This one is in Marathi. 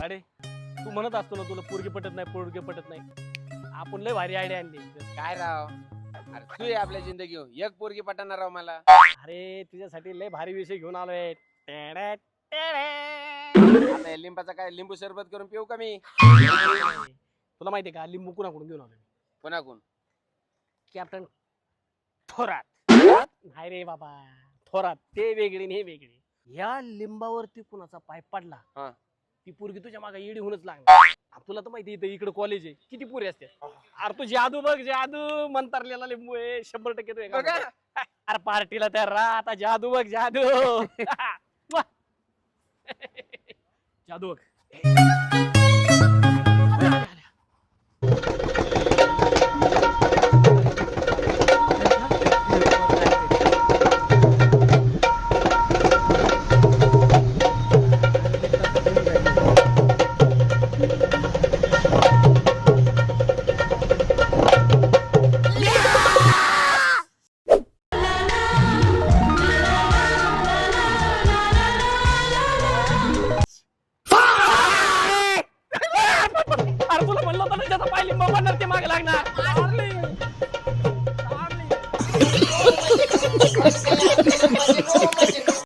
अरे तू म्हणत असतो ना तुला पोरगी पटत नाही आपण लय भारी आयडिया आणली. काय राव, अरे तू ये आपल्या जिंदगी एक पोरगी पटणार राव मला. अरे तुझ्यासाठी लय भारी विषय घेऊन आलोय. टेडे, टेडे. आता या लिंबाचा काय लिंबू सरबत करून पिऊ का मी? तुला माहितीये का लिंबू कुणाकडून घेऊन आलोय? कोणाकून? कॅप्टन थोरात. नाही रे बाबा, थोरात ते वेगळे आणि हे वेगळे. या लिंबावरती कुणाचा पाय पडला हा. ती पोरगी तुझ्या मागे येडी होऊनच लागणार. तुला तर माहिती इथं इकडे कॉलेज आहे, किती पोरी असते. अरे तू जादू बघ, जादू मंतरलेला लिंबू आहे 100% तो बघा. अरे पार्टीला त्या आता जादू बघ जादू. वा. जादू बघ. अरे तुला म्हणलं होतं ना ज्याचा पाय लिंबा बनणार ते मागे लागणार.